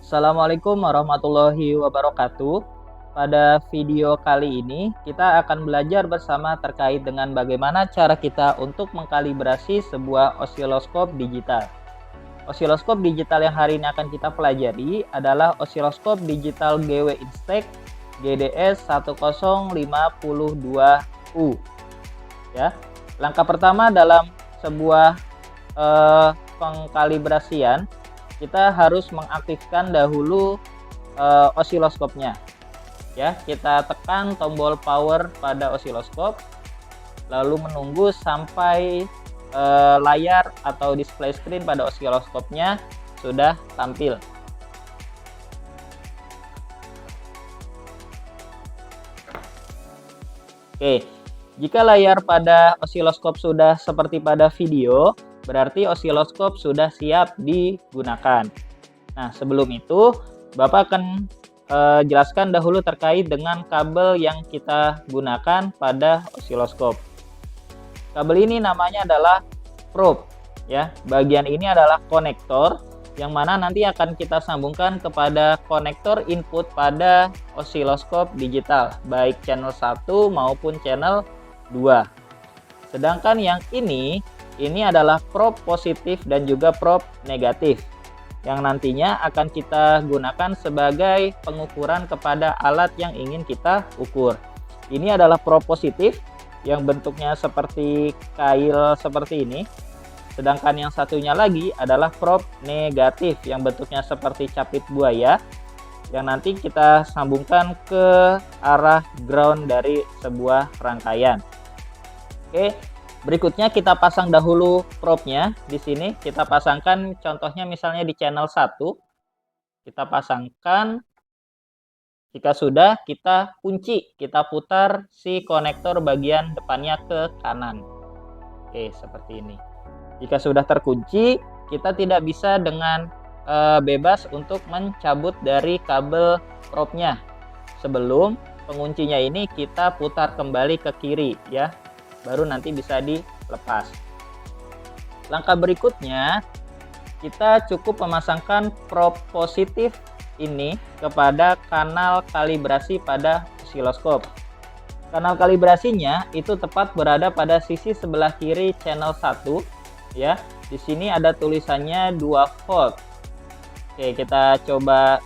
Assalamualaikum warahmatullahi wabarakatuh. Pada video kali ini, kita akan belajar bersama terkait dengan bagaimana cara kita untuk mengkalibrasi sebuah osiloskop digital. Osiloskop digital yang hari ini akan kita pelajari adalah osiloskop digital GW Instek GDS 1052U. Ya, langkah pertama dalam sebuah pengkalibrasian, kita harus mengaktifkan dahulu osiloskopnya. Ya, kita tekan tombol power pada osiloskop, lalu menunggu sampai layar atau display screen pada osiloskopnya sudah tampil. Oke, jika layar pada osiloskop sudah seperti pada video, berarti osiloskop sudah siap digunakan. Nah, sebelum itu Bapak akan jelaskan dahulu terkait dengan kabel yang kita gunakan pada osiloskop. Kabel ini namanya adalah probe, ya. Bagian ini adalah konektor yang mana nanti akan kita sambungkan kepada konektor input pada osiloskop digital, baik channel 1 maupun channel 2. Sedangkan yang ini adalah probe positif dan juga probe negatif, yang nantinya akan kita gunakan sebagai pengukuran kepada alat yang ingin kita ukur. Ini adalah probe positif yang bentuknya seperti kail seperti ini. Sedangkan yang satunya lagi adalah probe negatif yang bentuknya seperti capit buaya, yang nanti kita sambungkan ke arah ground dari sebuah rangkaian. Oke. Berikutnya kita pasang dahulu probe-nya. Di sini kita pasangkan contohnya misalnya di channel 1. Kita pasangkan. Jika sudah, kita kunci, kita putar si konektor bagian depannya ke kanan. Oke, seperti ini. Jika sudah terkunci, kita tidak bisa dengan bebas untuk mencabut dari kabel probe-nya. Sebelum penguncinya ini kita putar kembali ke kiri, ya. Baru nanti bisa dilepas. Langkah berikutnya, kita cukup memasangkan probe positif ini kepada kanal kalibrasi pada osiloskop. Kanal kalibrasinya itu tepat berada pada sisi sebelah kiri channel 1, ya. Di sini ada tulisannya 2 volt. Oke, kita coba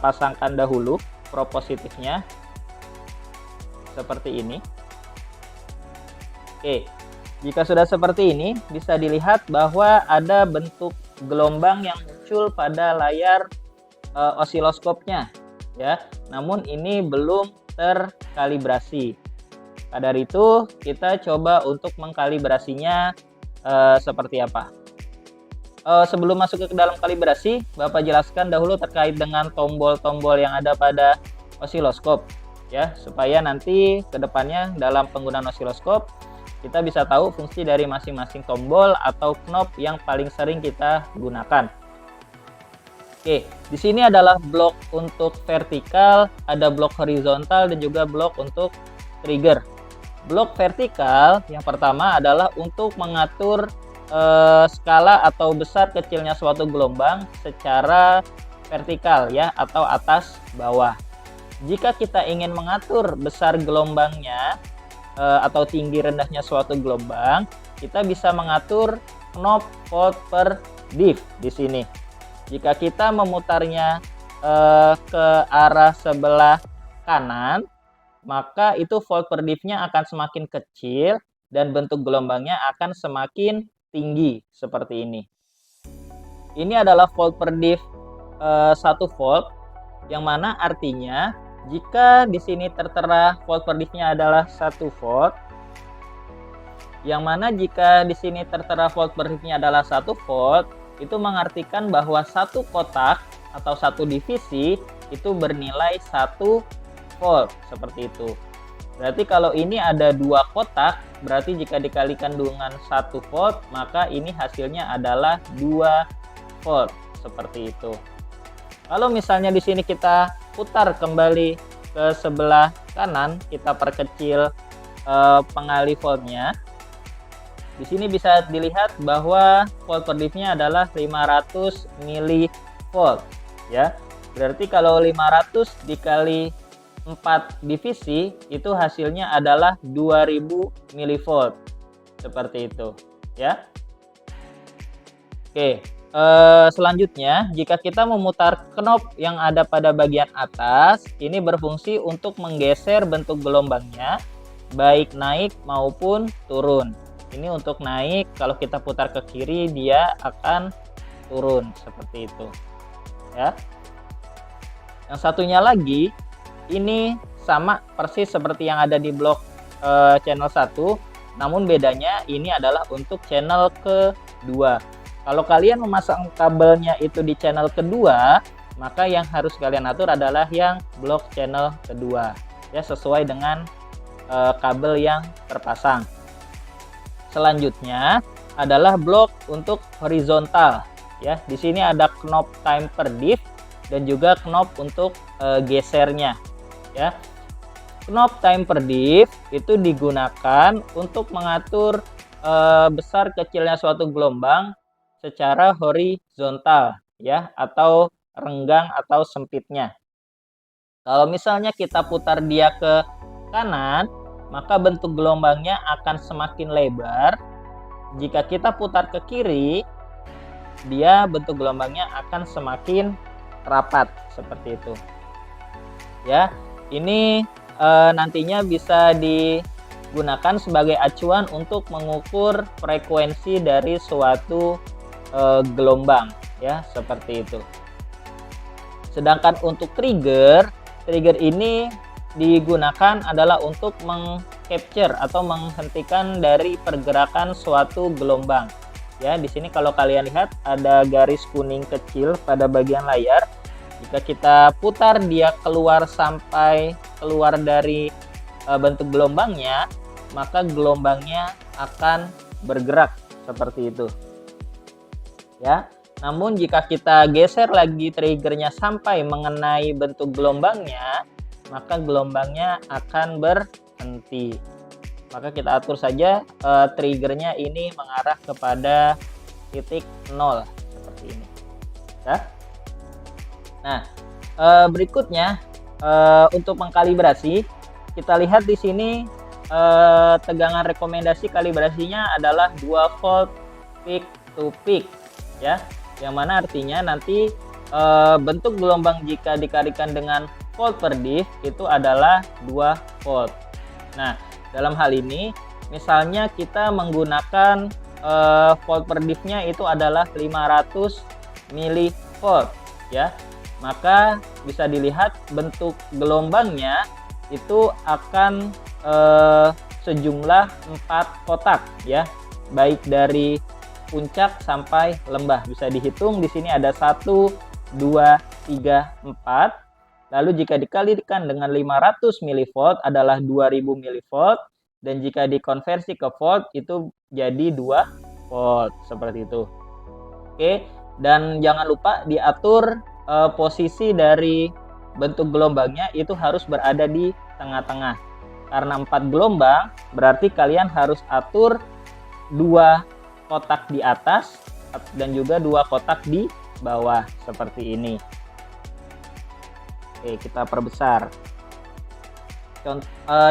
pasangkan dahulu probe positifnya seperti ini. Oke, jika sudah seperti ini, bisa dilihat bahwa ada bentuk gelombang yang muncul pada layar osiloskopnya, ya. Namun ini belum terkalibrasi. Maka dari itu, kita coba untuk mengkalibrasinya seperti apa. Sebelum masuk ke dalam kalibrasi, Bapak jelaskan dahulu terkait dengan tombol-tombol yang ada pada osiloskop, ya, supaya nanti ke depannya dalam penggunaan osiloskop kita bisa tahu fungsi dari masing-masing tombol atau knob yang paling sering kita gunakan. Oke, di sini adalah blok untuk vertikal, ada blok horizontal dan juga blok untuk trigger. Blok vertikal yang pertama adalah untuk mengatur skala atau besar kecilnya suatu gelombang secara vertikal, ya, atau atas bawah. Jika kita ingin mengatur besar gelombangnya atau tinggi rendahnya suatu gelombang, kita bisa mengatur knob volt per diff di sini. Jika kita memutarnya ke arah sebelah kanan, maka itu volt per diff-nya akan semakin kecil dan bentuk gelombangnya akan semakin tinggi seperti ini. Ini adalah volt per diff 1 volt, yang mana artinya jika di sini tertera volt per diff-nya adalah 1 volt, yang mana jika di sini tertera volt per diff-nya adalah 1 volt, itu mengartikan bahwa satu kotak atau satu divisi itu bernilai 1 volt, seperti itu. Berarti kalau ini ada 2 kotak, berarti jika dikalikan dengan 1 volt, maka ini hasilnya adalah 2 volt, seperti itu. Kalau misalnya di sini kita putar kembali ke sebelah kanan, kita perkecil pengalih voltnya. Di sini bisa dilihat bahwa volt per diff-nya adalah 500 mV, ya. Berarti kalau 500 dikali 4 divisi itu hasilnya adalah 2000 mV. Seperti itu, ya. Oke, selanjutnya jika kita memutar knob yang ada pada bagian atas, ini berfungsi untuk menggeser bentuk gelombangnya baik naik maupun turun. Ini untuk naik, kalau kita putar ke kiri dia akan turun seperti itu, ya. Yang satunya lagi ini sama persis seperti yang ada di blok channel 1, namun bedanya ini adalah untuk channel kedua. Kalau kalian memasang kabelnya itu di channel kedua, maka yang harus kalian atur adalah yang blok channel kedua, ya, sesuai dengan kabel yang terpasang. Selanjutnya adalah blok untuk horizontal, ya. Di sini ada knob time per diff dan juga knob untuk gesernya, ya. Knob time per diff itu digunakan untuk mengatur besar kecilnya suatu gelombang secara horizontal, ya, atau renggang atau sempitnya. Kalau misalnya kita putar dia ke kanan, maka bentuk gelombangnya akan semakin lebar. Jika kita putar ke kiri, dia bentuk gelombangnya akan semakin rapat seperti itu, ya. Ini nantinya bisa digunakan sebagai acuan untuk mengukur frekuensi dari suatu gelombang, ya, seperti itu. Sedangkan untuk trigger ini digunakan adalah untuk mengcapture atau menghentikan dari pergerakan suatu gelombang. Ya, di sini kalau kalian lihat ada garis kuning kecil pada bagian layar. Jika kita putar dia sampai keluar dari bentuk gelombangnya, maka gelombangnya akan bergerak seperti itu. Ya, namun jika kita geser lagi triggernya sampai mengenai bentuk gelombangnya, maka gelombangnya akan berhenti. Maka kita atur saja triggernya ini mengarah kepada titik 0 seperti ini, ya. Nah, berikutnya untuk mengkalibrasi, kita lihat di sini tegangan rekomendasi kalibrasinya adalah 2 volt peak to peak, ya, yang mana artinya nanti bentuk gelombang jika dikalikan dengan volt per diff itu adalah 2 volt. Nah, dalam hal ini misalnya kita menggunakan volt per diff-nya itu adalah 500 mV, ya. Maka bisa dilihat bentuk gelombangnya itu akan sejumlah 4 kotak, ya, baik dari puncak sampai lembah. Bisa dihitung di sini ada 1, 2, 3, 4. Lalu jika dikalikan dengan 500 mV adalah 2000 mV, dan jika dikonversi ke volt itu jadi 2 volt seperti itu. Oke, dan jangan lupa diatur posisi dari bentuk gelombangnya itu harus berada di tengah-tengah. Karena 4 gelombang, berarti kalian harus atur 2 kotak di atas dan juga 2 kotak di bawah seperti ini. Oke, kita perbesar.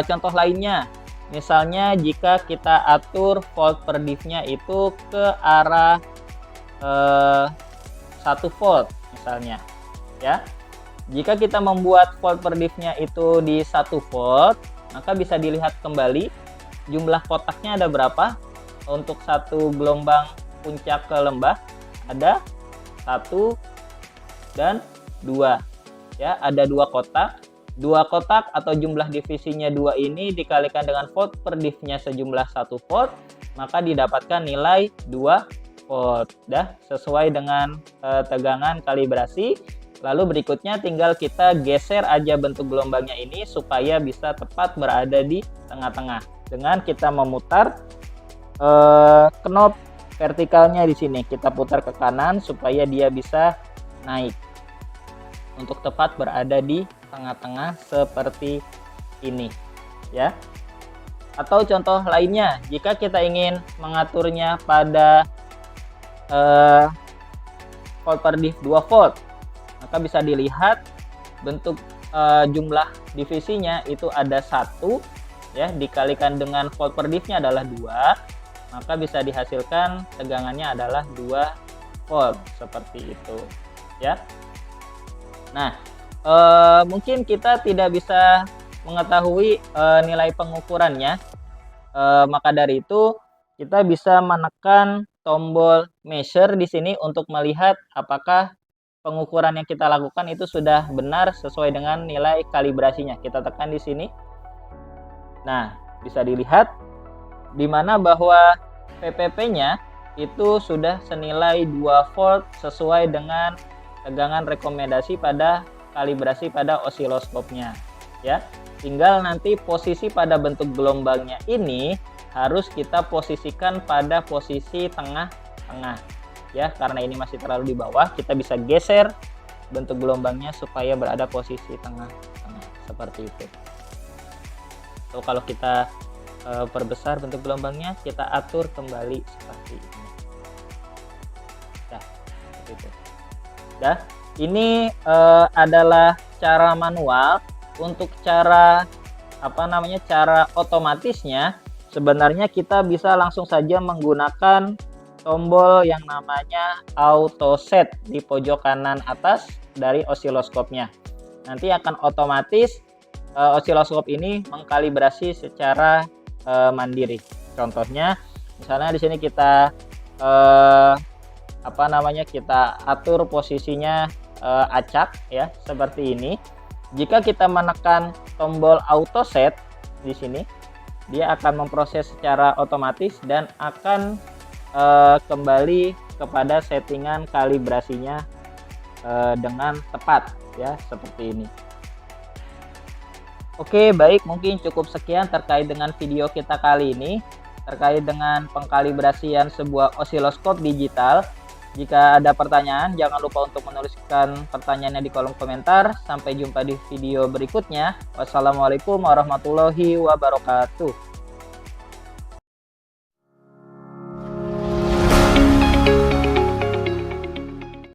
Contoh lainnya, misalnya jika kita atur volt per diff-nya itu ke arah 1 volt misalnya, ya. Jika kita membuat volt per diff-nya itu di 1 volt, maka bisa dilihat kembali jumlah kotaknya ada berapa. Untuk satu gelombang puncak ke lembah ada 1 dan 2. Ya, ada 2 kotak. 2 kotak atau jumlah divisinya 2 ini dikalikan dengan volt per diff-nya sejumlah 1 volt, maka didapatkan nilai 2 volt. Dah sesuai dengan tegangan kalibrasi. Lalu berikutnya tinggal kita geser aja bentuk gelombangnya ini supaya bisa tepat berada di tengah-tengah dengan kita memutar knob vertikalnya di sini. Kita putar ke kanan supaya dia bisa naik untuk tepat berada di tengah-tengah seperti ini, ya. Atau contoh lainnya, jika kita ingin mengaturnya pada volt per diff 2 volt, maka bisa dilihat bentuk jumlah divisinya itu ada 1 ya, dikalikan dengan volt per divnya adalah 2, maka bisa dihasilkan tegangannya adalah 2 volt seperti itu ya. Nah, mungkin kita tidak bisa mengetahui nilai pengukurannya, maka dari itu kita bisa menekan tombol measure di sini untuk melihat apakah pengukuran yang kita lakukan itu sudah benar sesuai dengan nilai kalibrasinya. Kita tekan di sini. Nah, bisa dilihat di mana bahwa PPP-nya itu sudah senilai 2 volt sesuai dengan tegangan rekomendasi pada kalibrasi pada osiloskopnya ya. Tinggal nanti posisi pada bentuk gelombangnya ini harus kita posisikan pada posisi tengah-tengah ya, karena ini masih terlalu di bawah, kita bisa geser bentuk gelombangnya supaya berada posisi tengah-tengah seperti itu. So, kalau kita perbesar bentuk gelombangnya, kita atur kembali seperti ini. Nah, seperti itu. Nah, ini adalah cara manual. Untuk cara cara otomatisnya sebenarnya kita bisa langsung saja menggunakan tombol yang namanya auto set di pojok kanan atas dari osiloskopnya. Nanti akan otomatis osiloskop ini mengkalibrasi secara mandiri. Contohnya, misalnya di sini kita kita atur posisinya acak ya, seperti ini. Jika kita menekan tombol auto set di sini, dia akan memproses secara otomatis dan akan kembali kepada settingan kalibrasinya dengan tepat ya, seperti ini. Oke, baik, mungkin cukup sekian terkait dengan video kita kali ini terkait dengan pengkalibrasian sebuah osiloskop digital. Jika ada pertanyaan, jangan lupa untuk menuliskan pertanyaannya di kolom komentar. Sampai jumpa di video berikutnya. Wassalamualaikum warahmatullahi wabarakatuh.